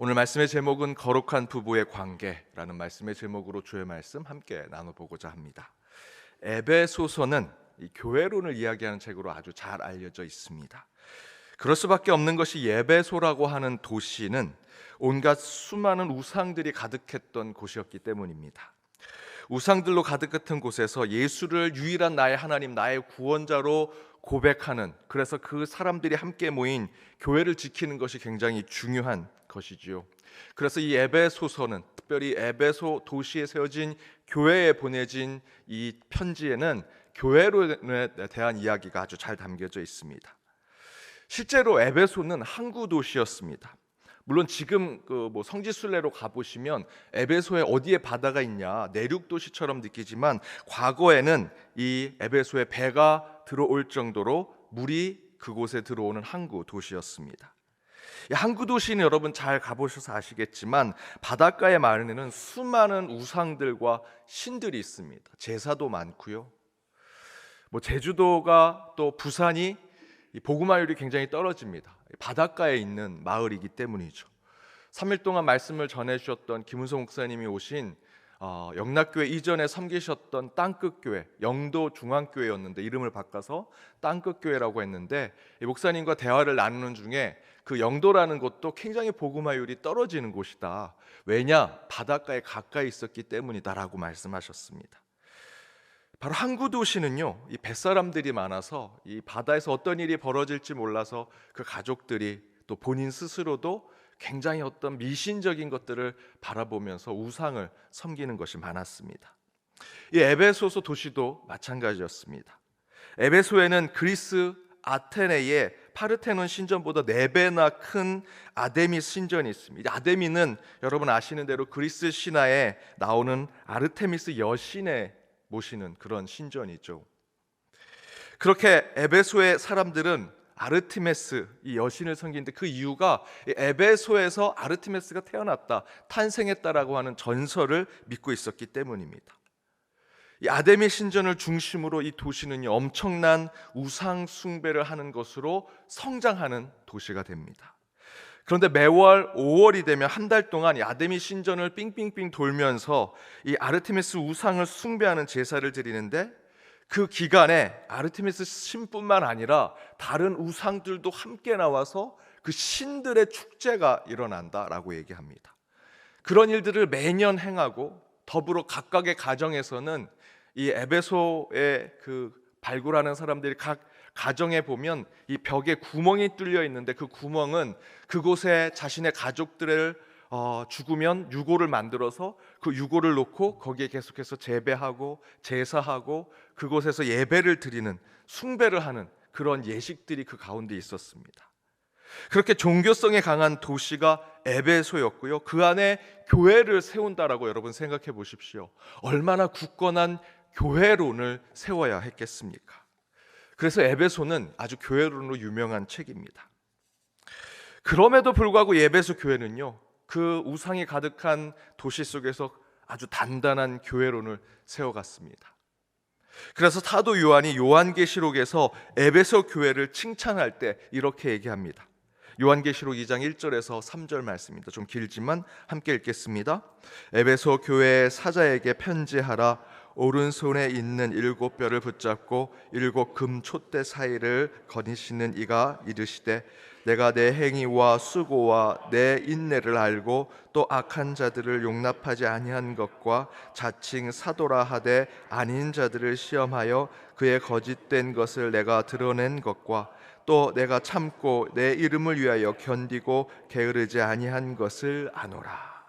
오늘 말씀의 제목은 거룩한 부부의 관계라는 말씀의 제목으로 주의 말씀 함께 나눠보고자 합니다. 에베소서는 이 교회론을 이야기하는 책으로 아주 잘 알려져 있습니다. 그럴 수밖에 없는 것이 에베소라고 하는 도시는 온갖 수많은 우상들이 가득했던 곳이었기 때문입니다. 우상들로 가득했던 곳에서 예수를 유일한 나의 하나님, 나의 구원자로 고백하는, 그래서 그 사람들이 함께 모인 교회를 지키는 것이 굉장히 중요한 것이지요. 그래서 이 에베소서는, 특별히 에베소 도시에 세워진 교회에 보내진 이 편지에는 교회론에 대한 이야기가 아주 잘 담겨져 있습니다. 실제로 에베소는 항구 도시였습니다. 물론 지금 성지순례로 가보시면 에베소에 어디에 바다가 있냐, 내륙 도시처럼 느끼지만 과거에는 이 에베소에 배가 들어올 정도로 물이 그곳에 들어오는 항구 도시였습니다. 이 항구 도시는 여러분 잘 가보셔서 아시겠지만 바닷가의 마을에는 수많은 우상들과 신들이 있습니다. 제사도 많고요. 제주도가 또 부산이 복음화율이 굉장히 떨어집니다. 바닷가에 있는 마을이기 때문이죠. 3일 동안 말씀을 전해주셨던 김은성 목사님이 오신 영락교회 이전에 섬기셨던 땅끝교회, 영도중앙교회였는데 이름을 바꿔서 땅끝교회라고 했는데, 이 목사님과 대화를 나누는 중에 그 영도라는 곳도 굉장히 복음화율이 떨어지는 곳이다. 왜냐? 바닷가에 가까이 있었기 때문이다라고 말씀하셨습니다. 바로 항구 도시는요, 이 뱃사람들이 많아서 이 바다에서 어떤 일이 벌어질지 몰라서 그 가족들이 또 본인 스스로도 굉장히 어떤 미신적인 것들을 바라보면서 우상을 섬기는 것이 많았습니다. 이 에베소서 도시도 마찬가지였습니다. 에베소에는 그리스 아테네의 파르테논 신전보다 4배나 큰 아데미스 신전이 있습니다. 아데미는 여러분 아시는 대로 그리스 신화에 나오는 아르테미스 여신의 모시는 그런 신전이죠. 그렇게 에베소의 사람들은 아르테미스, 이 여신을 섬기는데 그 이유가 에베소에서 아르테미스가 태어났다, 탄생했다라고 하는 전설을 믿고 있었기 때문입니다. 이 아데미 신전을 중심으로 이 도시는 엄청난 우상 숭배를 하는 것으로 성장하는 도시가 됩니다. 그런데 매월 5월이 되면 한 달 동안 이 아데미 신전을 삥삥삥 돌면서 이 아르테미스 우상을 숭배하는 제사를 드리는데, 그 기간에 아르테미스 신뿐만 아니라 다른 우상들도 함께 나와서 그 신들의 축제가 일어난다라고 얘기합니다. 그런 일들을 매년 행하고, 더불어 각각의 가정에서는 이 에베소에 발굴하는 사람들이 각 가정에 보면 이 벽에 구멍이 뚫려 있는데, 그 구멍은 그곳에 자신의 가족들을 죽으면 유골을 만들어서 그 유골을 놓고 거기에 계속해서 재배하고 제사하고 그곳에서 예배를 드리는, 숭배를 하는 그런 예식들이 그 가운데 있었습니다. 그렇게 종교성에 강한 도시가 에베소였고요. 그 안에 교회를 세운다라고 여러분 생각해 보십시오. 얼마나 굳건한 교회론을 세워야 했겠습니까? 그래서 에베소는 아주 교회론으로 유명한 책입니다. 그럼에도 불구하고 에베소 교회는요, 그 우상이 가득한 도시 속에서 아주 단단한 교회론을 세워갔습니다. 그래서 사도 요한이 요한계시록에서 에베소 교회를 칭찬할 때 이렇게 얘기합니다. 요한계시록 2장 1절에서 3절 말씀입니다. 좀 길지만 함께 읽겠습니다. 에베소 교회의 사자에게 편지하라. 오른손에 있는 7뼈를 붙잡고 7 금 촛대 사이를 거니시는 이가 이르시되, 내가 내 행위와 수고와 내 인내를 알고 또 악한 자들을 용납하지 아니한 것과 자칭 사도라 하되 아닌 자들을 시험하여 그의 거짓된 것을 내가 드러낸 것과 또 내가 참고 내 이름을 위하여 견디고 게으르지 아니한 것을 아노라.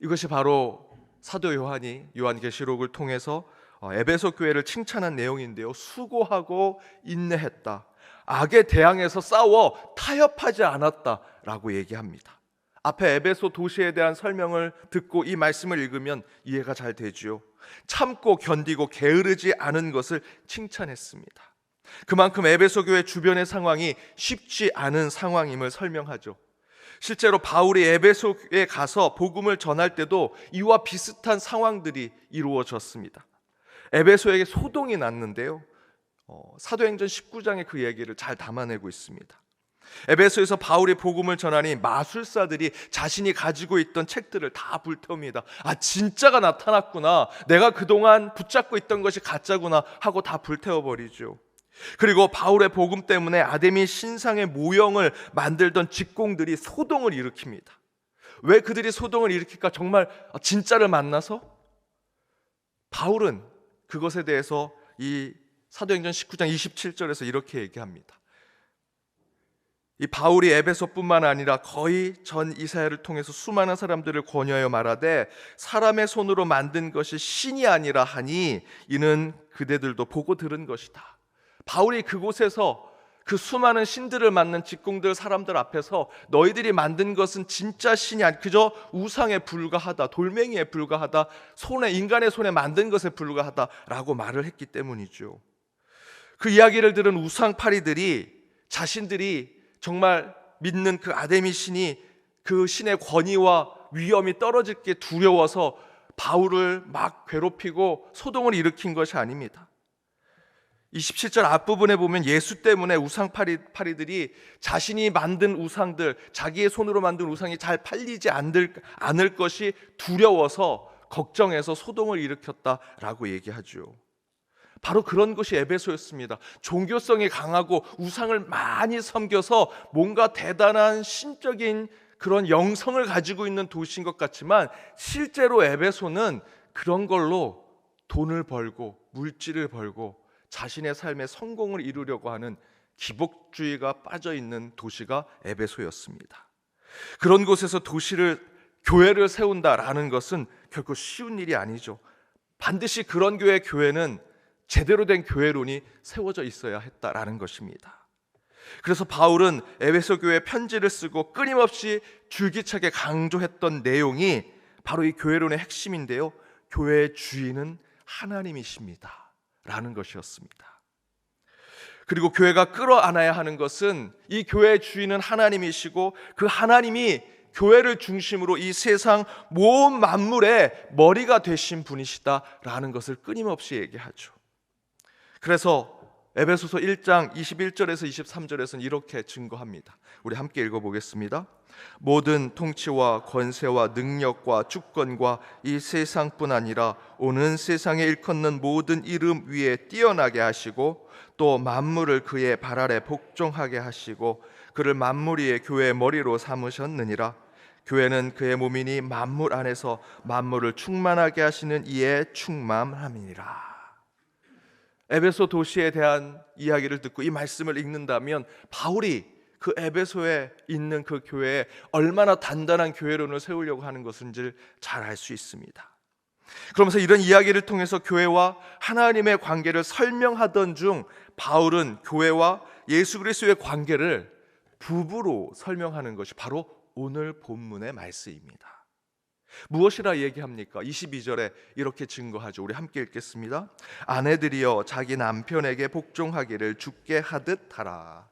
이것이 바로 사도 요한이 요한계시록을 통해서 에베소 교회를 칭찬한 내용인데요, 수고하고 인내했다, 악에 대항해서 싸워 타협하지 않았다라고 얘기합니다. 앞에 에베소 도시에 대한 설명을 듣고 이 말씀을 읽으면 이해가 잘 되지요. 참고 견디고 게으르지 않은 것을 칭찬했습니다. 그만큼 에베소 교회 주변의 상황이 쉽지 않은 상황임을 설명하죠. 실제로 바울이 에베소에 가서 복음을 전할 때도 이와 비슷한 상황들이 이루어졌습니다. 에베소에게 소동이 났는데요, 사도행전 19장에 그 얘기를 잘 담아내고 있습니다. 에베소에서 바울이 복음을 전하니 마술사들이 자신이 가지고 있던 책들을 다 불태웁니다. 아, 진짜가 나타났구나, 내가 그동안 붙잡고 있던 것이 가짜구나 하고 다 불태워버리죠. 그리고 바울의 복음 때문에 아데미 신상의 모형을 만들던 직공들이 소동을 일으킵니다. 왜 그들이 소동을 일으킬까? 정말 진짜를 만나서? 바울은 그것에 대해서 이 사도행전 19장 27절에서 이렇게 얘기합니다. 이 바울이 에베소뿐만 아니라 거의 전 이스라엘을 통해서 수많은 사람들을 권유하여 말하되 사람의 손으로 만든 것이 신이 아니라 하니 이는 그대들도 보고 들은 것이다. 바울이 그곳에서 그 수많은 신들을 만든 직공들 사람들 앞에서 너희들이 만든 것은 진짜 신이 아니 그저 우상에 불과하다, 돌멩이에 불과하다, 인간의 손에 만든 것에 불과하다라고 말을 했기 때문이죠. 그 이야기를 들은 우상파리들이 자신들이 정말 믿는 그 아데미 신이 그 신의 권위와 위엄이 떨어질 게 두려워서 바울을 막 괴롭히고 소동을 일으킨 것이 아닙니다. 27절 앞부분에 보면 예수 때문에 우상파리들이 자신이 만든 우상들, 자기의 손으로 만든 우상이 잘 팔리지 않을 것이 두려워서 걱정해서 소동을 일으켰다라고 얘기하죠. 바로 그런 것이 에베소였습니다. 종교성이 강하고 우상을 많이 섬겨서 뭔가 대단한 신적인 그런 영성을 가지고 있는 도시인 것 같지만 실제로 에베소는 그런 걸로 돈을 벌고 물질을 벌고 자신의 삶의 성공을 이루려고 하는 기복주의가 빠져있는 도시가 에베소였습니다. 그런 곳에서 교회를 세운다라는 것은 결코 쉬운 일이 아니죠. 반드시 그런 교회는 제대로 된 교회론이 세워져 있어야 했다라는 것입니다. 그래서 바울은 에베소 교회에 편지를 쓰고 끊임없이 줄기차게 강조했던 내용이 바로 이 교회론의 핵심인데요, 교회의 주인은 하나님이십니다 라는 것이었습니다. 그리고 교회가 끌어안아야 하는 것은 이 교회의 주인은 하나님이시고 그 하나님이 교회를 중심으로 이 세상 모든 만물의 머리가 되신 분이시다라는 것을 끊임없이 얘기하죠. 그래서 에베소서 1장 21절에서 23절에서는 이렇게 증거합니다. 우리 함께 읽어보겠습니다. 모든 통치와 권세와 능력과 주권과 이 세상뿐 아니라 오는 세상에 일컫는 모든 이름 위에 뛰어나게 하시고 또 만물을 그의 발 아래 복종하게 하시고 그를 만물 위의 교회의 머리로 삼으셨느니라. 교회는 그의 몸이니 만물 안에서 만물을 충만하게 하시는 이의 충만함이니라. 에베소 도시에 대한 이야기를 듣고 이 말씀을 읽는다면 바울이 그 에베소에 있는 그 교회에 얼마나 단단한 교회론을 세우려고 하는 것인지를 잘 알 수 있습니다. 그러면서 이런 이야기를 통해서 교회와 하나님의 관계를 설명하던 중 바울은 교회와 예수 그리스도의 관계를 부부로 설명하는 것이 바로 오늘 본문의 말씀입니다. 무엇이라 얘기합니까? 22절에 이렇게 증거하죠. 우리 함께 읽겠습니다. 아내들이여 자기 남편에게 복종하기를 주께 하듯 하라.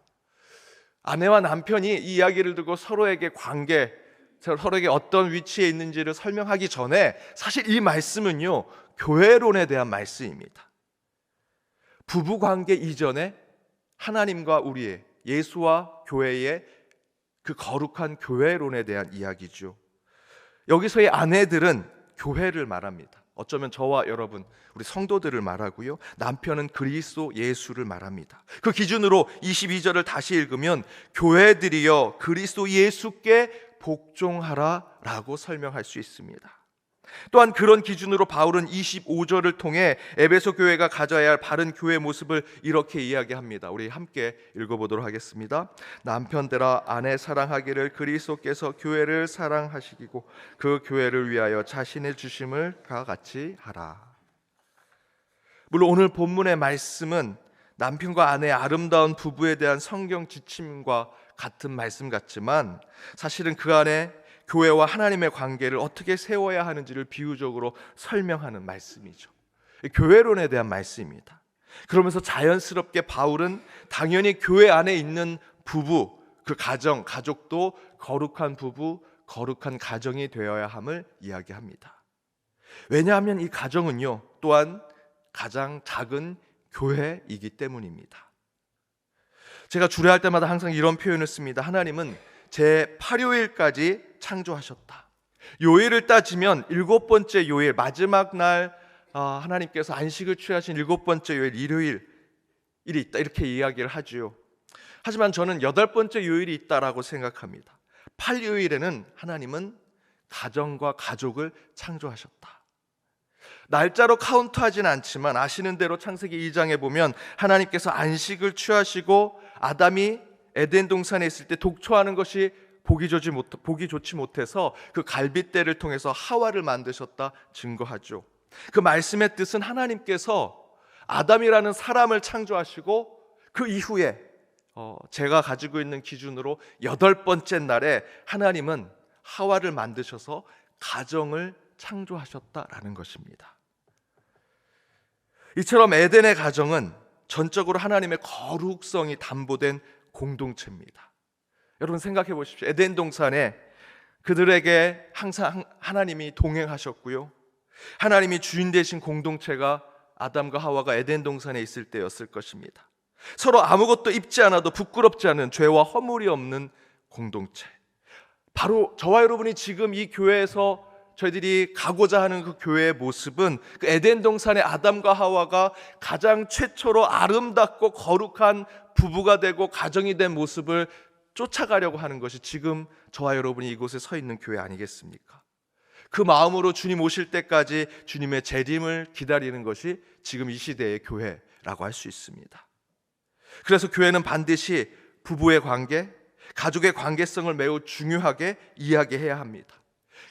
아내와 남편이 이 이야기를 듣고 서로에게 어떤 위치에 있는지를 설명하기 전에 사실 이 말씀은요, 교회론에 대한 말씀입니다. 부부관계 이전에 하나님과 우리의 예수와 교회의 그 거룩한 교회론에 대한 이야기죠. 여기서의 아내들은 교회를 말합니다. 어쩌면 저와 여러분, 우리 성도들을 말하고요, 남편은 그리스도 예수를 말합니다. 그 기준으로 22절을 다시 읽으면 교회들이여 그리스도 예수께 복종하라 라고 설명할 수 있습니다. 또한 그런 기준으로 바울은 25절을 통해 에베소 교회가 가져야 할 바른 교회 모습을 이렇게 이야기합니다. 우리 함께 읽어보도록 하겠습니다. 남편들아 아내 사랑하기를 그리스도께서 교회를 사랑하시고 그 교회를 위하여 자신의 주심을 같이 하라. 물론 오늘 본문의 말씀은 남편과 아내의 아름다운 부부에 대한 성경 지침과 같은 말씀 같지만 사실은 그 안에 교회와 하나님의 관계를 어떻게 세워야 하는지를 비유적으로 설명하는 말씀이죠. 교회론에 대한 말씀입니다. 그러면서 자연스럽게 바울은 당연히 교회 안에 있는 부부, 그 가족도 거룩한 부부, 거룩한 가정이 되어야 함을 이야기합니다. 왜냐하면 이 가정은요, 또한 가장 작은 교회이기 때문입니다. 제가 주례할 때마다 항상 이런 표현을 씁니다. 하나님은 제 8요일까지 창조하셨다. 요일을 따지면 7번째 요일, 마지막 날 하나님께서 안식을 취하신 7번째 요일, 일요일이 있다, 이렇게 이야기를 하지요. 하지만 저는 8번째 요일이 있다라고 생각합니다. 8요일에는 하나님은 가정과 가족을 창조하셨다. 날짜로 카운트하지는 않지만 아시는 대로 창세기 2장에 보면 하나님께서 안식을 취하시고 아담이 에덴 동산에 있을 때 독초하는 것이 보기 좋지 못해서 그 갈빗대를 통해서 하와를 만드셨다 증거하죠. 그 말씀의 뜻은 하나님께서 아담이라는 사람을 창조하시고 그 이후에 제가 가지고 있는 기준으로 8번째 날에 하나님은 하와를 만드셔서 가정을 창조하셨다라는 것입니다. 이처럼 에덴의 가정은 전적으로 하나님의 거룩성이 담보된 공동체입니다. 여러분 생각해 보십시오. 에덴 동산에 그들에게 항상 하나님이 동행하셨고요, 하나님이 주인 되신 공동체가 아담과 하와가 에덴 동산에 있을 때였을 것입니다. 서로 아무것도 입지 않아도 부끄럽지 않은 죄와 허물이 없는 공동체, 바로 저와 여러분이 지금 이 교회에서 저희들이 가고자 하는 그 교회의 모습은 그 에덴 동산의 아담과 하와가 가장 최초로 아름답고 거룩한 부부가 되고 가정이 된 모습을 쫓아가려고 하는 것이 지금 저와 여러분이 이곳에 서 있는 교회 아니겠습니까? 그 마음으로 주님 오실 때까지 주님의 재림을 기다리는 것이 지금 이 시대의 교회라고 할 수 있습니다. 그래서 교회는 반드시 부부의 관계, 가족의 관계성을 매우 중요하게 이야기해야 합니다.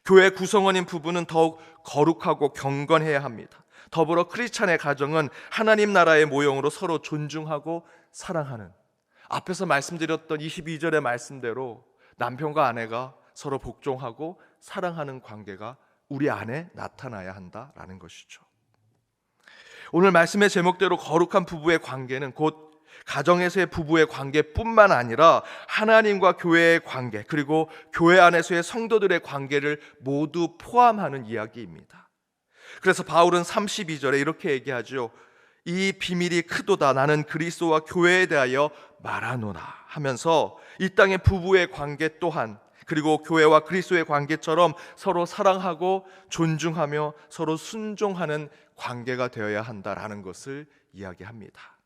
교회 구성원인 부부는 더욱 거룩하고 경건해야 합니다. 더불어 크리스찬의 가정은 하나님 나라의 모형으로 서로 존중하고 사랑하는, 앞에서 말씀드렸던 22절의 말씀대로 남편과 아내가 서로 복종하고 사랑하는 관계가 우리 안에 나타나야 한다라는 것이죠. 오늘 말씀의 제목대로 거룩한 부부의 관계는 곧 가정에서의 부부의 관계뿐만 아니라 하나님과 교회의 관계, 그리고 교회 안에서의 성도들의 관계를 모두 포함하는 이야기입니다. 그래서 바울은 32절에 이렇게 얘기하죠. 이 비밀이 크도다. 나는 그리스도와 교회에 대하여 말하노라 하면서 이 땅의 부부의 관계 또한, 그리고 교회와 그리스도의 관계처럼 서로 사랑하고 존중하며 서로 순종하는 관계가 되어야 한다라는 것을 이야기합니다.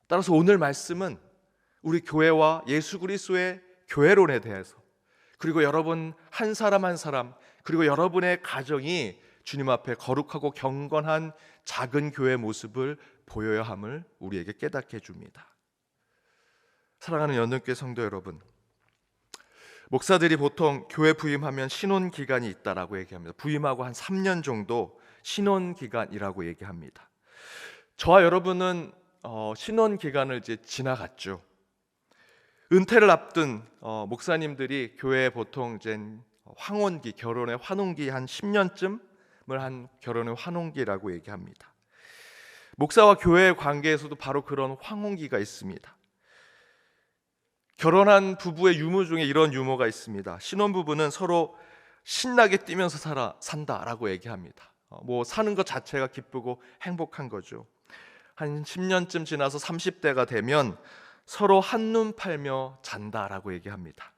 따라서 오늘 말씀은 우리 교회와 예수 그리스도의 교회론에 대해서, 그리고 여러분 한 사람 한 사람, 그리고 여러분의 가정이 주님 앞에 거룩하고 경건한 작은 교회 모습을 보여야 함을 우리에게 깨닫게 해줍니다. 사랑하는 연동교회 성도 여러분, 목사들이 보통 교회 부임하면 신혼 기간이 있다라고 얘기합니다. 부임하고 한 3년 정도 신혼 기간이라고 얘기합니다. 저와 여러분은 신혼 기간을 이제 지나갔죠. 은퇴를 앞둔 목사님들이 교회에 보통 이제 황혼기, 결혼의 환혼기 한 10년쯤을 한 결혼의 환혼기라고 얘기합니다. 목사와 교회의 관계에서도 바로 그런 황혼기가 있습니다. 결혼한 부부의 유무 중에 이런 유머가 있습니다. 신혼부부는 서로 신나게 뛰면서 산다라고 얘기합니다. 뭐 사는 것 자체가 기쁘고 행복한 거죠. 한 10년쯤 지나서 30대가 되면 서로 한눈 팔며 잔다라고 얘기합니다.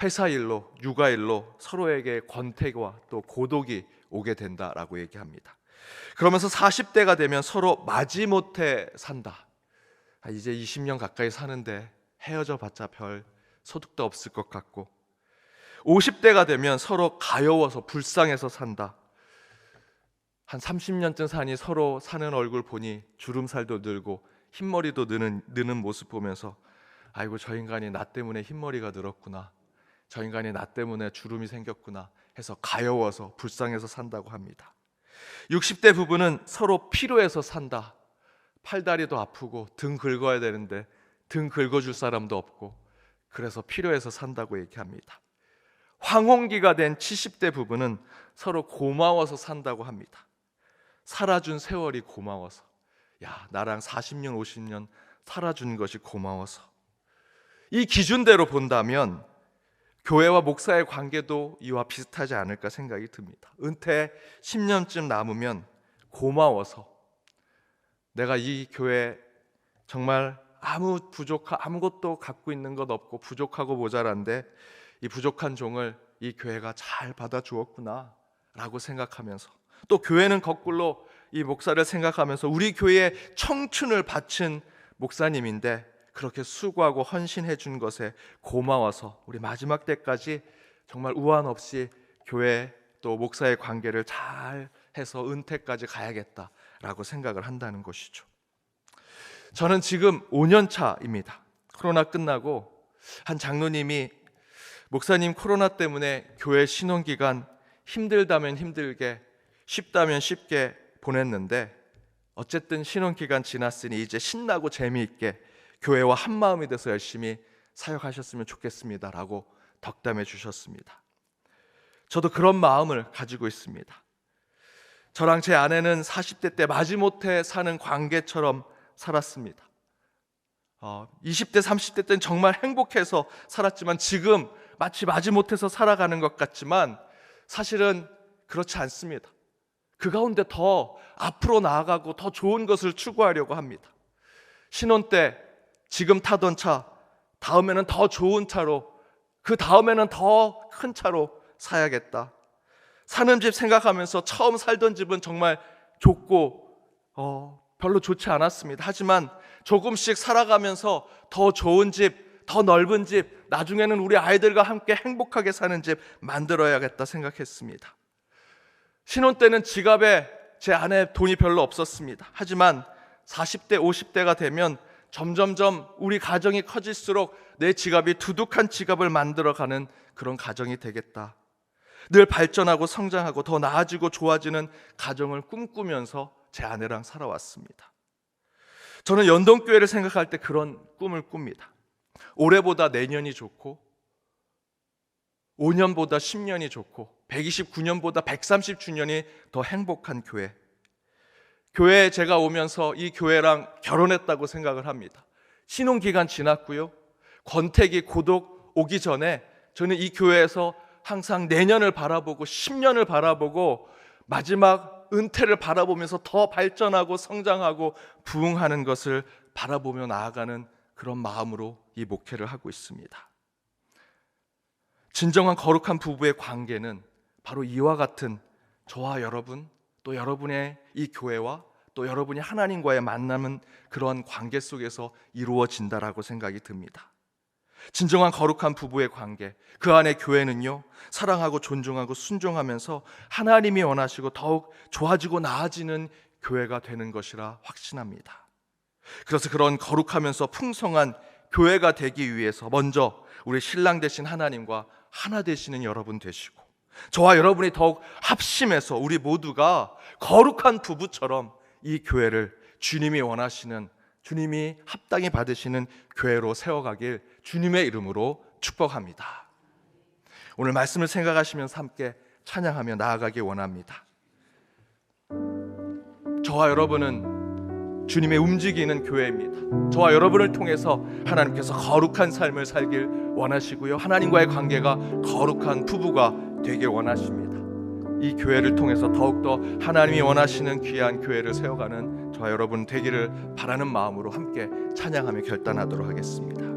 회사 일로, 육아 일로 서로에게 권태와 또 고독이 오게 된다라고 얘기합니다. 그러면서 40대가 되면 서로 마지못해 산다. 이제 20년 가까이 사는데 헤어져 봤자 별 소득도 없을 것 같고, 50대가 되면 서로 가여워서 불쌍해서 산다. 한 30년쯤 사니 서로 사는 얼굴 보니 주름살도 늘고 흰머리도 느는 모습 보면서 아이고 저 인간이 나 때문에 흰머리가 늘었구나, 저 인간이 나 때문에 주름이 생겼구나 해서 가여워서 불쌍해서 산다고 합니다. 60대 부부는 서로 필요해서 산다. 팔다리도 아프고 등 긁어야 되는데 등 긁어줄 사람도 없고 그래서 필요해서 산다고 얘기합니다. 황혼기가 된 70대 부부는 서로 고마워서 산다고 합니다. 살아준 세월이 고마워서, 야 나랑 40년 50년 살아준 것이 고마워서. 이 기준대로 본다면 교회와 목사의 관계도 이와 비슷하지 않을까 생각이 듭니다. 은퇴 10년쯤 남으면 고마워서, 내가 이 교회 정말 아무것도 갖고 있는 것 없고 부족하고 모자란데 이 부족한 종을 이 교회가 잘 받아주었구나 라고 생각하면서, 또 교회는 거꾸로 이 목사를 생각하면서 우리 교회에 청춘을 바친 목사님인데 그렇게 수고하고 헌신해 준 것에 고마워서 우리 마지막 때까지 정말 우한 없이 교회 또 목사의 관계를 잘 해서 은퇴까지 가야겠다라고 생각을 한다는 것이죠. 저는 지금 5년 차입니다. 코로나 끝나고 한 장로님이 목사님 코로나 때문에 교회 신혼기간 힘들다면 힘들게 쉽다면 쉽게 보냈는데 어쨌든 신혼기간 지났으니 이제 신나고 재미있게 교회와 한마음이 돼서 열심히 사역하셨으면 좋겠습니다 라고 덕담해 주셨습니다. 저도 그런 마음을 가지고 있습니다. 저랑 제 아내는 40대 때 마지못해 사는 관계처럼 살았습니다. 20대 30대 때는 정말 행복해서 살았지만 지금 마치 마지못해서 살아가는 것 같지만 사실은 그렇지 않습니다. 그 가운데 더 앞으로 나아가고 더 좋은 것을 추구하려고 합니다. 신혼 때 지금 타던 차, 다음에는 더 좋은 차로, 그 다음에는 더 큰 차로 사야겠다. 사는 집 생각하면서 처음 살던 집은 정말 좁고 별로 좋지 않았습니다. 하지만 조금씩 살아가면서 더 좋은 집, 더 넓은 집, 나중에는 우리 아이들과 함께 행복하게 사는 집 만들어야겠다 생각했습니다. 신혼 때는 지갑에 제 아내 돈이 별로 없었습니다. 하지만 40대, 50대가 되면 점점점 우리 가정이 커질수록 내 지갑이 두둑한 지갑을 만들어가는 그런 가정이 되겠다. 늘 발전하고 성장하고 더 나아지고 좋아지는 가정을 꿈꾸면서 제 아내랑 살아왔습니다. 저는 연동교회를 생각할 때 그런 꿈을 꿉니다. 올해보다 내년이 좋고 5년보다 10년이 좋고 129년보다 130주년이 더 행복한 교회. 교회에 제가 오면서 이 교회랑 결혼했다고 생각을 합니다. 신혼기간 지났고요, 권태기, 고독 오기 전에 저는 이 교회에서 항상 내년을 바라보고 10년을 바라보고 마지막 은퇴를 바라보면서 더 발전하고 성장하고 부흥하는 것을 바라보며 나아가는 그런 마음으로 이 목회를 하고 있습니다. 진정한 거룩한 부부의 관계는 바로 이와 같은 저와 여러분, 또 여러분의 이 교회와 또 여러분이 하나님과의 만남은 그런 관계 속에서 이루어진다라고 생각이 듭니다. 진정한 거룩한 부부의 관계, 그 안에 교회는요, 사랑하고 존중하고 순종하면서 하나님이 원하시고 더욱 좋아지고 나아지는 교회가 되는 것이라 확신합니다. 그래서 그런 거룩하면서 풍성한 교회가 되기 위해서 먼저 우리 신랑 되신 하나님과 하나 되시는 여러분 되시고, 저와 여러분이 더욱 합심해서 우리 모두가 거룩한 부부처럼 이 교회를 주님이 원하시는, 주님이 합당히 받으시는 교회로 세워가길 주님의 이름으로 축복합니다. 오늘 말씀을 생각하시면서 함께 찬양하며 나아가기 원합니다. 저와 여러분은 주님의 움직이는 교회입니다. 저와 여러분을 통해서 하나님께서 거룩한 삶을 살길 원하시고요, 하나님과의 관계가 거룩한 부부가 되길 원하십니다. 이 교회를 통해서 더욱더 하나님이 원하시는 귀한 교회를 세워가는 저와 여러분 되기를 바라는 마음으로 함께 찬양하며 결단하도록 하겠습니다.